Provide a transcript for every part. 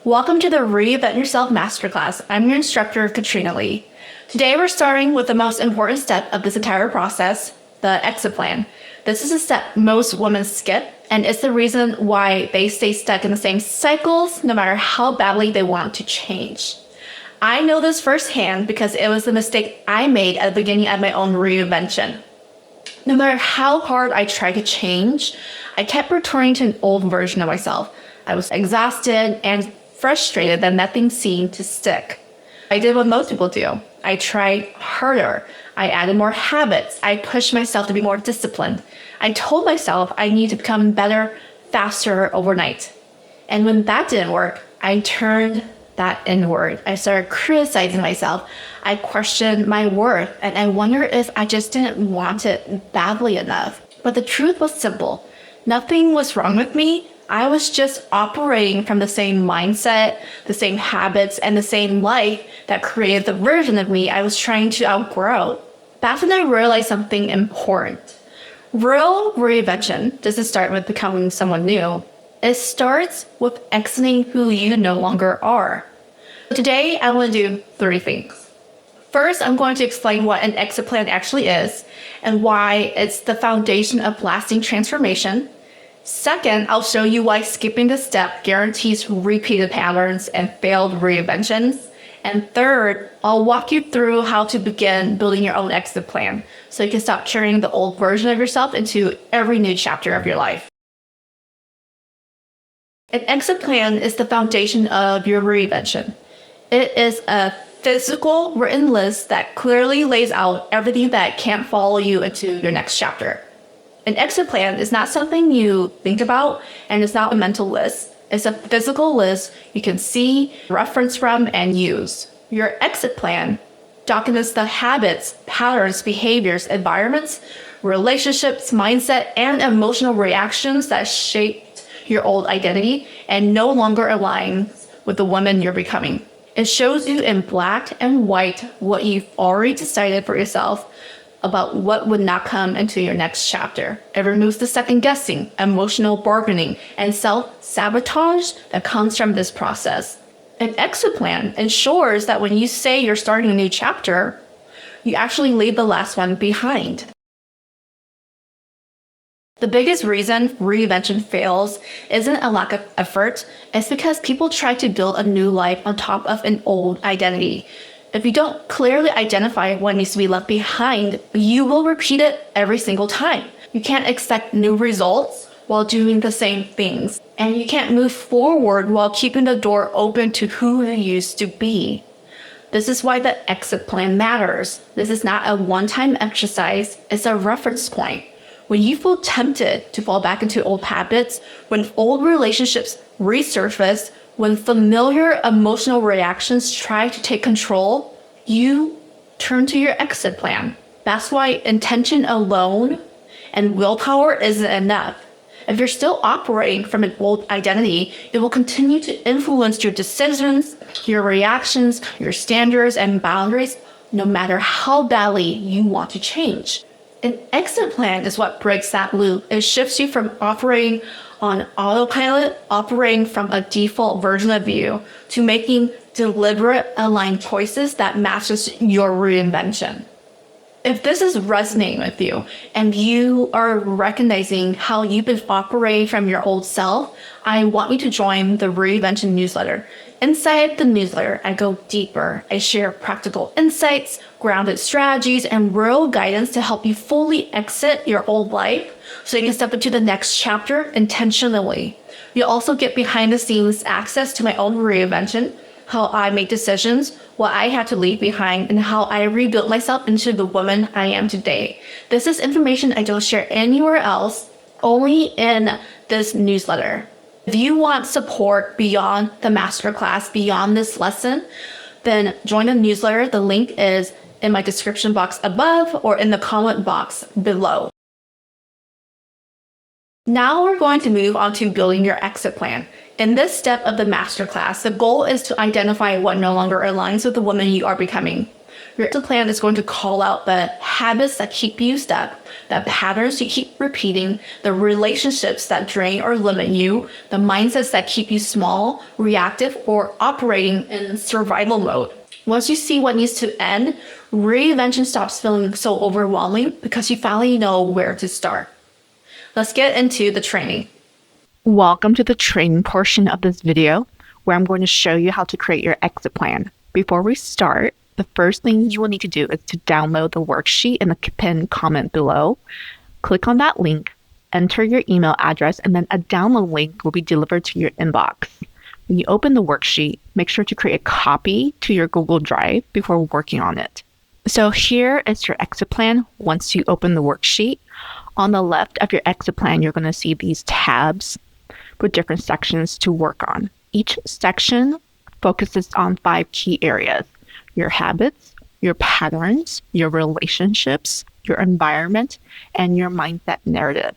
Welcome to the Reinvent Yourself Masterclass. I'm your instructor, Katrina Lee. Today we're starting with the most important step of this entire process, the exit plan. This is a step most women skip, and it's the reason why they stay stuck in the same cycles no matter how badly they want to change. I know this firsthand because it was the mistake I made at the beginning of my own reinvention. No matter how hard I tried to change, I kept returning to an old version of myself. I was exhausted and frustrated that nothing seemed to stick. I did what most people do. I tried harder. I added more habits. I pushed myself to be more disciplined. I told myself I need to become better, faster overnight. And when that didn't work, I turned that inward. I started criticizing myself. I questioned my worth, and I wondered if I just didn't want it badly enough. But the truth was simple. Nothing was wrong with me. I was just operating from the same mindset, the same habits, and the same life that created the version of me I was trying to outgrow. That's when I realized something important. Real reinvention doesn't start with becoming someone new. It starts with exiting who you no longer are. Today, I want to do 3 things. First, I'm going to explain what an exit plan actually is and why it's the foundation of lasting transformation. Second, I'll show you why skipping this step guarantees repeated patterns and failed reinventions. And third, I'll walk you through how to begin building your own exit plan so you can stop carrying the old version of yourself into every new chapter of your life. An exit plan is the foundation of your reinvention. It is a physical written list that clearly lays out everything that can't follow you into your next chapter. An exit plan is not something you think about, and it's not a mental list. It's a physical list you can see, reference from, and use. Your exit plan documents the habits, patterns, behaviors, environments, relationships, mindset, and emotional reactions that shaped your old identity and no longer align with the woman you're becoming. It shows you in black and white what you've already decided for yourself about what would not come into your next chapter. It removes the second guessing, emotional bargaining, and self-sabotage that comes from this process. An exit plan ensures that when you say you're starting a new chapter, you actually leave the last one behind. The biggest reason reinvention fails isn't a lack of effort, it's because people try to build a new life on top of an old identity. If you don't clearly identify what needs to be left behind, you will repeat it every single time. You can't expect new results while doing the same things. And you can't move forward while keeping the door open to who you used to be. This is why the exit plan matters. This is not a one-time exercise, it's a reference point. When you feel tempted to fall back into old habits, when old relationships resurface, when familiar emotional reactions try to take control, you turn to your exit plan. That's why intention alone and willpower isn't enough. If you're still operating from an old identity, it will continue to influence your decisions, your reactions, your standards, and boundaries, no matter how badly you want to change. An exit plan is what breaks that loop. It shifts you from operating on autopilot, operating from a default version of you, to making deliberate, aligned choices that matches your reinvention. If this is resonating with you and you are recognizing how you've been operating from your old self, I want you to join the Reinvention newsletter. Inside the newsletter, I go deeper. I share practical insights, grounded strategies, and real guidance to help you fully exit your old life so you can step into the next chapter intentionally. You'll also get behind the scenes access to my own reinvention, how I make decisions, what I had to leave behind, and how I rebuilt myself into the woman I am today. This is information I don't share anywhere else, only in this newsletter. If you want support beyond the masterclass, beyond this lesson, then join the newsletter. The link is in my description box above or in the comment box below. Now we're going to move on to building your exit plan. In this step of the masterclass, the goal is to identify what no longer aligns with the woman you are becoming. Your exit plan is going to call out the habits that keep you stuck, the patterns you keep repeating, the relationships that drain or limit you, the mindsets that keep you small, reactive, or operating in survival mode. Once you see what needs to end, reinvention stops feeling so overwhelming because you finally know where to start. Let's get into the training. Welcome to the training portion of this video, where I'm going to show you how to create your exit plan. Before we start, the first thing you will need to do is to download the worksheet in the pinned comment below. Click on that link, enter your email address, and then a download link will be delivered to your inbox. When you open the worksheet, make sure to create a copy to your Google Drive before working on it. So here is your exit plan once you open the worksheet. On the left of your exit plan, you're going to see these tabs with different sections to work on. Each section focuses on 5 key areas: your habits, your patterns, your relationships, your environment, and your mindset narrative.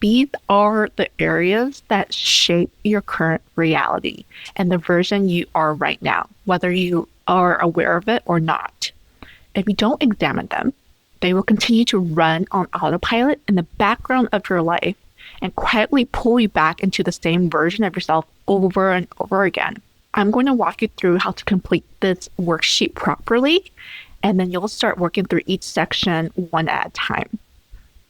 These are the areas that shape your current reality and the version you are right now, whether you are aware of it or not. If you don't examine them, they will continue to run on autopilot in the background of your life and quietly pull you back into the same version of yourself over and over again. I'm going to walk you through how to complete this worksheet properly, and then you'll start working through each section one at a time.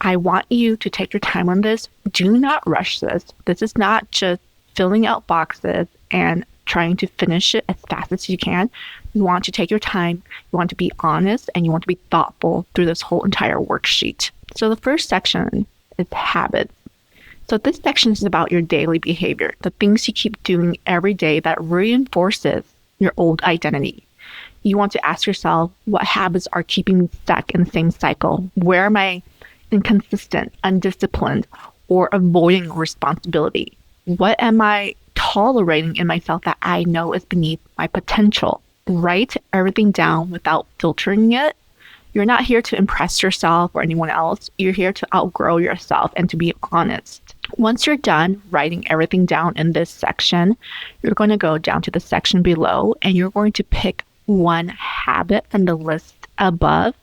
I want you to take your time on this. Do not rush this. This is not just filling out boxes and trying to finish it as fast as you can. You want to take your time, you want to be honest, and you want to be thoughtful through this whole entire worksheet. So the first section is habits. So this section is about your daily behavior, the things you keep doing every day that reinforces your old identity. You want to ask yourself, what habits are keeping me stuck in the same cycle? Where am I inconsistent, undisciplined, or avoiding responsibility? What am I tolerating in myself that I know is beneath my potential? Write everything down without filtering it. You're not here to impress yourself or anyone else. You're here to outgrow yourself and to be honest. Once you're done writing everything down in this section, you're going to go down to the section below and you're going to pick one habit from the list above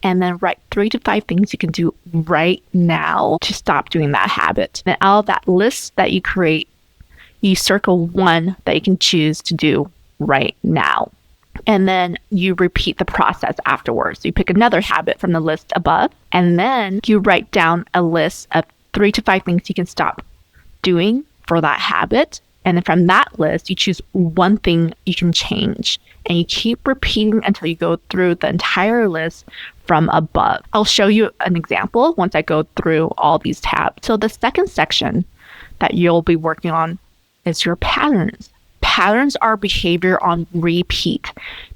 and then write 3 to 5 things you can do right now to stop doing that habit. And out of that list that you create, you circle one that you can choose to do right now. And then you repeat the process afterwards. You pick another habit from the list above, and then you write down a list of 3 to 5 things you can stop doing for that habit. And then from that list, you choose one thing you can change. And you keep repeating until you go through the entire list from above. I'll show you an example once I go through all these tabs. So the second section that you'll be working on is your patterns. Patterns are behavior on repeat.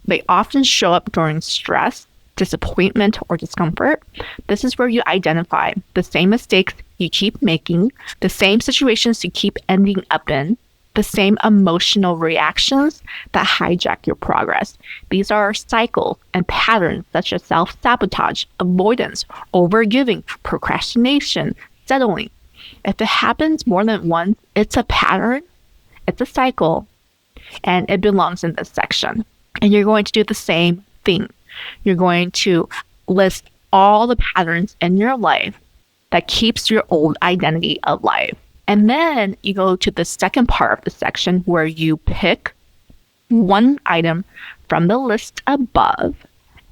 They often show up during stress, disappointment, or discomfort. This is where you identify the same mistakes you keep making, the same situations you keep ending up in, the same emotional reactions that hijack your progress. These are cycles and patterns such as self-sabotage, avoidance, overgiving, procrastination, settling. If it happens more than once, it's a pattern, it's a cycle, and it belongs in this section. And you're going to do the same thing. You're going to list all the patterns in your life that keeps your old identity alive. And then you go to the second part of the section where you pick one item from the list above,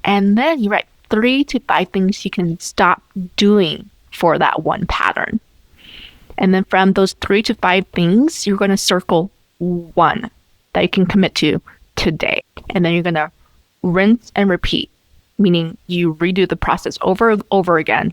and then you write 3 to 5 things you can stop doing for that one pattern. And then from those 3 to 5 things, you're going to circle one that you can commit to today. And then you're going to rinse and repeat, meaning you redo the process over and over again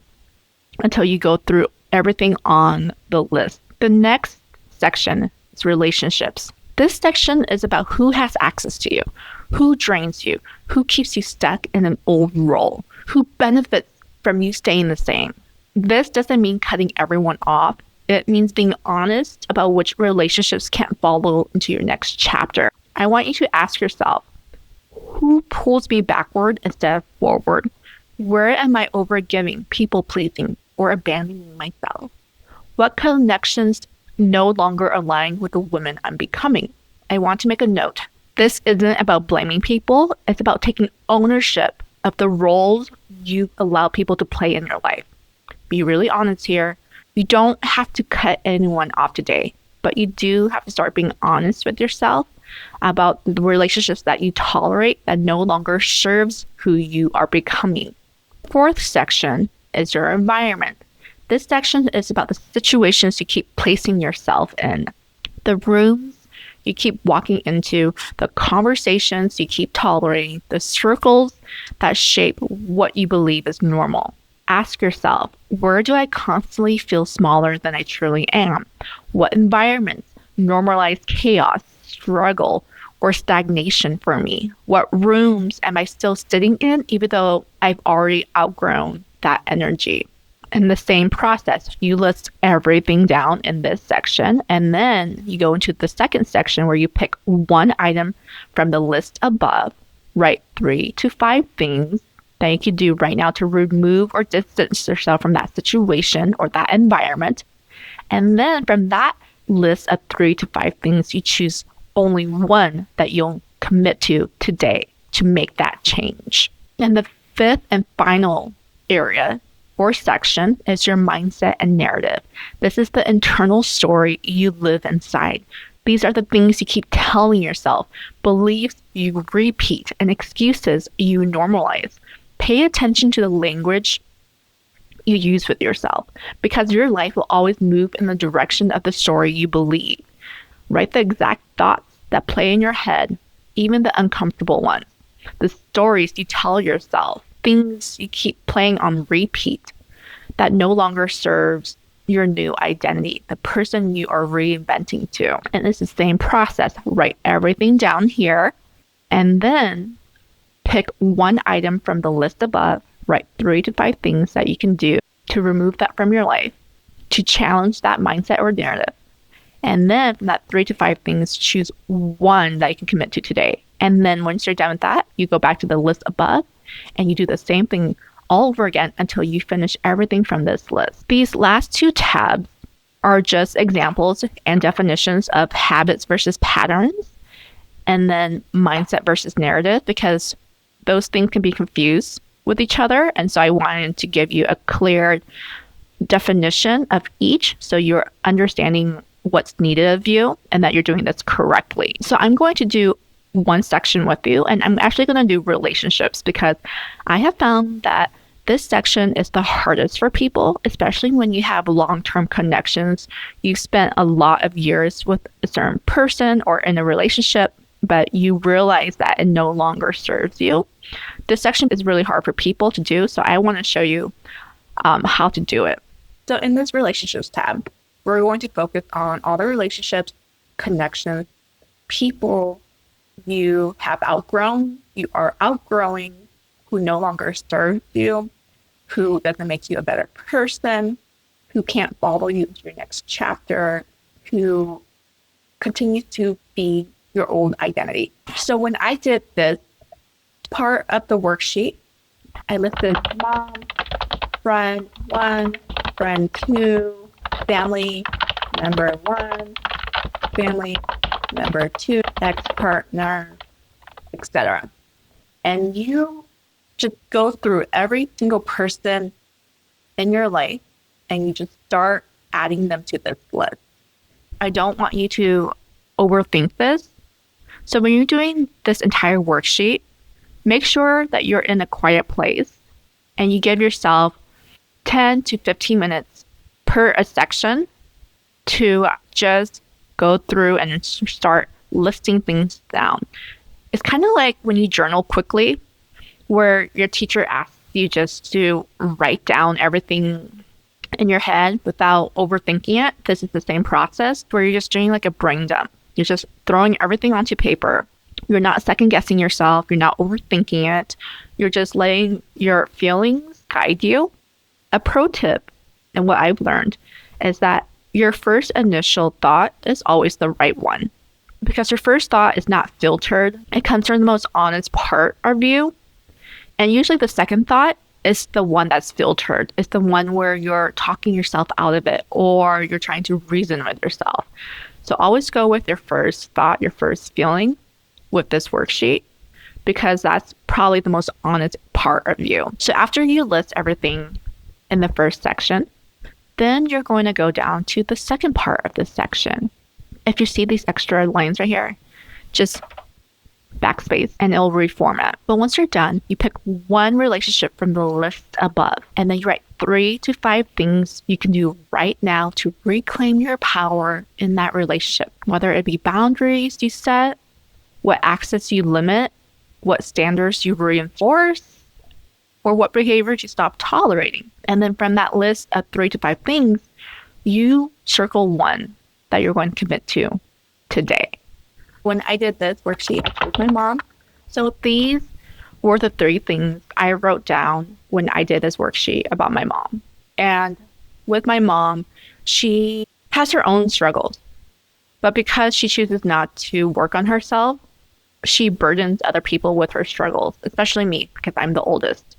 until you go through everything on the list. The next section is relationships. This section is about who has access to you, who drains you, who keeps you stuck in an old role, who benefits from you staying the same. This doesn't mean cutting everyone off. It means being honest about which relationships can't follow into your next chapter. I want you to ask yourself, who pulls me backward instead of forward? Where am I overgiving, people-pleasing, or abandoning myself? What connections no longer align with the woman I'm becoming? I want to make a note. This isn't about blaming people. It's about taking ownership of the roles you allow people to play in your life. Be really honest here. You don't have to cut anyone off today, but you do have to start being honest with yourself about the relationships that you tolerate that no longer serves who you are becoming. Fourth section is your environment. This section is about the situations you keep placing yourself in, the rooms you keep walking into, the conversations you keep tolerating, the circles that shape what you believe is normal. Ask yourself, where do I constantly feel smaller than I truly am? What environments normalize chaos, struggle, or stagnation for me? What rooms am I still sitting in even though I've already outgrown that energy? In the same process, you list everything down in this section, and then you go into the second section where you pick one item from the list above, write 3 to 5 things that you can do right now to remove or distance yourself from that situation or that environment. And then from that list of 3 to 5 things, you choose only one that you'll commit to today to make that change. And the fifth and final area or section is your mindset and narrative. This is the internal story you live inside. These are the things you keep telling yourself, beliefs you repeat, and excuses you normalize. Pay attention to the language you use with yourself, because your life will always move in the direction of the story you believe. Write the exact thoughts that play in your head, even the uncomfortable ones. The stories you tell yourself, things you keep playing on repeat that no longer serves your new identity, the person you are reinventing to. And it's the same process. Write everything down here and then pick one item from the list above. Write 3 to 5 things that you can do to remove that from your life, to challenge that mindset or narrative. And then from that 3 to 5 things, choose one that you can commit to today. And then once you're done with that, you go back to the list above and you do the same thing all over again until you finish everything from this list. These last 2 tabs are just examples and definitions of habits versus patterns, and then mindset versus narrative, because those things can be confused with each other. And so I wanted to give you a clear definition of each so you're understanding what's needed of you and that you're doing this correctly. So I'm going to do one section with you, and I'm actually going to do relationships because I have found that this section is the hardest for people, especially when you have long-term connections. You've spent a lot of years with a certain person or in a relationship, but you realize that it no longer serves you. This section is really hard for people to do, so I want to show you how to do it. So in this relationships tab, we're going to focus on all the relationships, connections, people you have outgrown, you are outgrowing, who no longer serves you, who doesn't make you a better person, who can't follow you to your next chapter, who continues to be your old identity. So when I did this part of the worksheet, I listed mom, friend 1, friend 2, family member 1, family member 2, ex-partner, etc. And you just go through every single person in your life and you just start adding them to this list. I don't want you to overthink this. So when you're doing this entire worksheet, make sure that you're in a quiet place and you give yourself 10 to 15 minutes per a section to just go through and start listing things down. It's kind of like when you journal quickly, where your teacher asks you just to write down everything in your head without overthinking it. This is the same process where you're just doing like a brain dump. You're just throwing everything onto paper. You're not second guessing yourself. You're not overthinking it. You're just letting your feelings guide you. A pro tip, and what I've learned, is that your first initial thought is always the right one, because your first thought is not filtered. It comes from the most honest part of you. And usually the second thought is the one that's filtered. It's the one where you're talking yourself out of it or you're trying to reason with yourself. So always go with your first thought, your first feeling with this worksheet, because that's probably the most honest part of you. So after you list everything in the first section, then you're going to go down to the second part of this section. If you see these extra lines right here, just backspace and it'll reformat. But once you're done, you pick one relationship from the list above, and then you write 3 to 5 things you can do right now to reclaim your power in that relationship, whether it be boundaries you set, what access you limit, what standards you reinforce, or what behaviors you stop tolerating. And then from that list of 3 to 5 things, you circle one that you're going to commit to today. When I did this worksheet, I told my mom. So these were the 3 things I wrote down when I did this worksheet about my mom. And with my mom, she has her own struggles. But because she chooses not to work on herself, she burdens other people with her struggles, especially me, because I'm the oldest.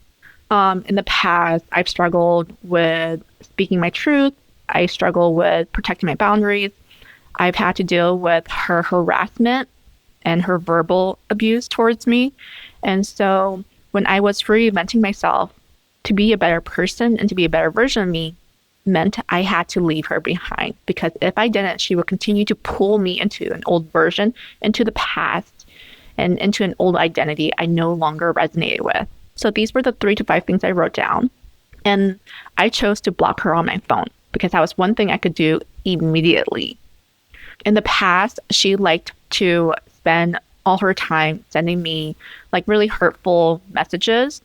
In the past, I've struggled with speaking my truth. I struggle with protecting my boundaries. I've had to deal with her harassment and her verbal abuse towards me. And so when I was reinventing myself to be a better person and to be a better version of me, meant I had to leave her behind, because if I didn't, she would continue to pull me into an old version, into the past, and into an old identity I no longer resonated with. So these were the 3 to 5 things I wrote down. And I chose to block her on my phone because that was one thing I could do immediately. In the past, she liked to spend all her time sending me like really hurtful messages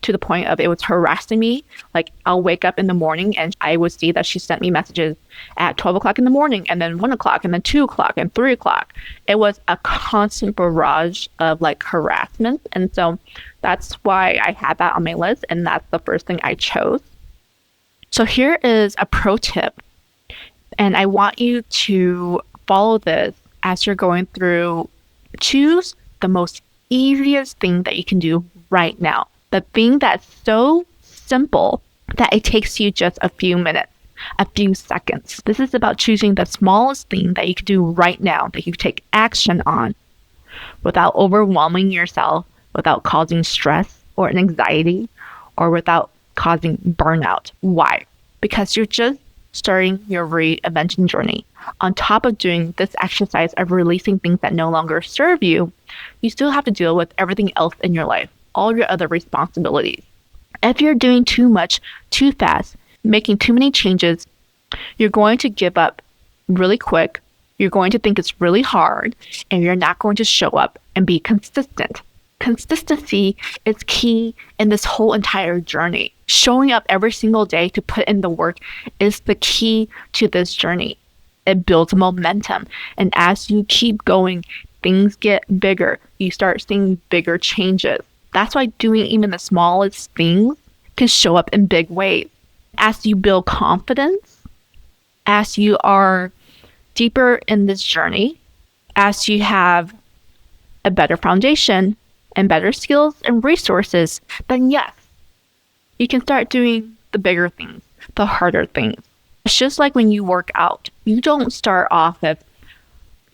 to the point of it was harassing me. Like I'll wake up in the morning and I would see that she sent me messages at 12 o'clock in the morning, and then 1 o'clock, and then 2 o'clock, and 3 o'clock. It was a constant barrage of like harassment. And so that's why I had that on my list, and that's the first thing I chose. So here is a pro tip, and I want you to follow this as you're going through. Choose the most easiest thing that you can do right now. The thing that's so simple that it takes you just a few minutes, a few seconds. This is about choosing the smallest thing that you can do right now that you take action on without overwhelming yourself, without causing stress or anxiety, or without causing burnout. Why? Because you're just starting your reinvention journey. On top of doing this exercise of releasing things that no longer serve you, you still have to deal with everything else in your life, all your other responsibilities. If you're doing too much, too fast, making too many changes, you're going to give up really quick. You're going to think it's really hard, and you're not going to show up and be consistent. Consistency is key in this whole entire journey. Showing up every single day to put in the work is the key to this journey. It builds momentum. And as you keep going, things get bigger. You start seeing bigger changes. That's why doing even the smallest things can show up in big ways. As you build confidence, as you are deeper in this journey, as you have a better foundation and better skills and resources, then yes, you can start doing the bigger things, the harder things. It's just like when you work out. You don't start off with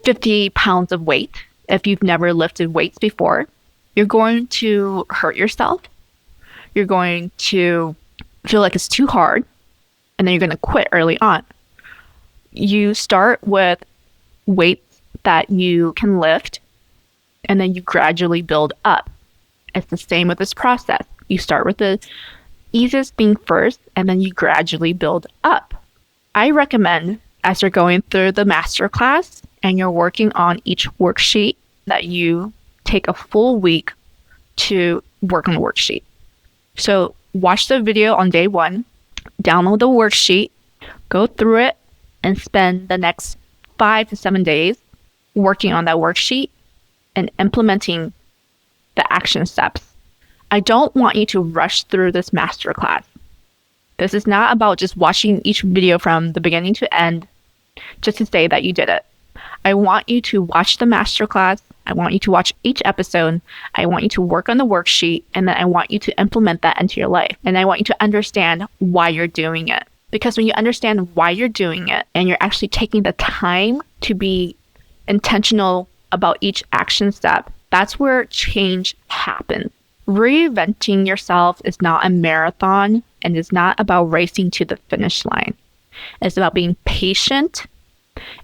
50 pounds of weight if you've never lifted weights before. You're going to hurt yourself. You're going to feel like it's too hard, and then you're going to quit early on. You start with weights that you can lift, and then you gradually build up. It's the same with this process. You start with the easiest thing first, and then you gradually build up. I recommend, as you're going through the Masterclass and you're working on each worksheet, that you take a full week to work on the worksheet. So watch the video on day 1, download the worksheet, go through it, and spend the next 5 to 7 days working on that worksheet and implementing the action steps. I don't want you to rush through this masterclass. This is not about just watching each video from the beginning to end just to say that you did it. I want you to watch the masterclass. I want you to watch each episode. I want you to work on the worksheet, and then I want you to implement that into your life. And I want you to understand why you're doing it. Because when you understand why you're doing it and you're actually taking the time to be intentional about each action step, that's where change happens. Reinventing yourself is not a marathon and is not about racing to the finish line. It's about being patient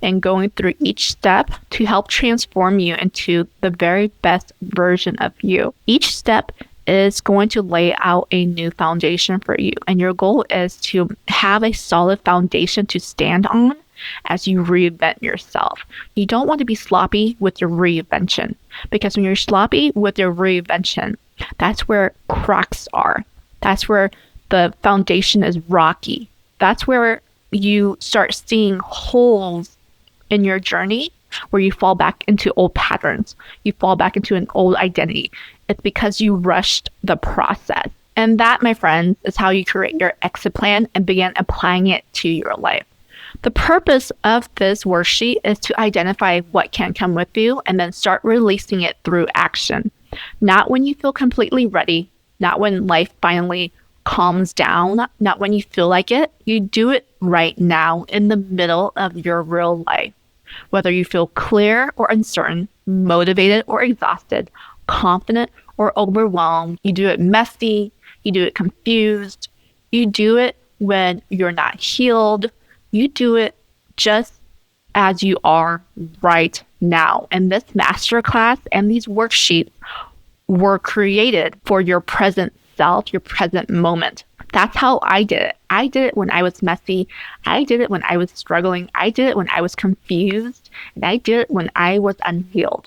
and going through each step to help transform you into the very best version of you. Each step is going to lay out a new foundation for you. And your goal is to have a solid foundation to stand on as you reinvent yourself. You don't want to be sloppy with your reinvention, because when you're sloppy with your reinvention, that's where cracks are. That's where the foundation is rocky. That's where you start seeing holes in your journey where you fall back into old patterns. You fall back into an old identity. It's because you rushed the process. And that, my friends, is how you create your exit plan and begin applying it to your life. The purpose of this worksheet is to identify what can come with you and then start releasing it through action. Not when you feel completely ready, not when life finally calms down, not when you feel like it. You do it right now in the middle of your real life. Whether you feel clear or uncertain, motivated or exhausted, confident or overwhelmed, you do it messy, you do it confused, you do it when you're not healed, you do it just as you are right now. And this masterclass and these worksheets were created for your present self, your present moment. That's how I did it. I did it when I was messy. I did it when I was struggling. I did it when I was confused. And I did it when I was unhealed.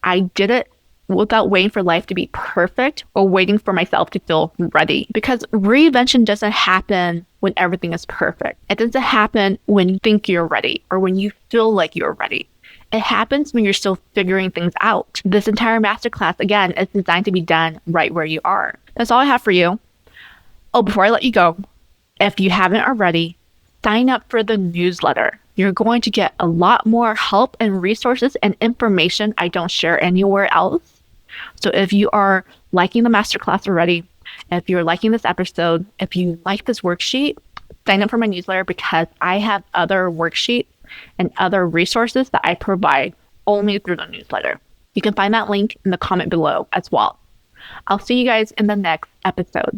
I did it without waiting for life to be perfect or waiting for myself to feel ready. Because reinvention doesn't happen when everything is perfect. It doesn't happen when you think you're ready or when you feel like you're ready. It happens when you're still figuring things out. This entire masterclass, again, is designed to be done right where you are. That's all I have for you. Oh, before I let you go, if you haven't already, sign up for the newsletter. You're going to get a lot more help and resources and information I don't share anywhere else. So if you are liking the masterclass already, if you're liking this episode, if you like this worksheet, sign up for my newsletter, because I have other worksheets and other resources that I provide only through the newsletter. You can find that link in the comment below as well. I'll see you guys in the next episode.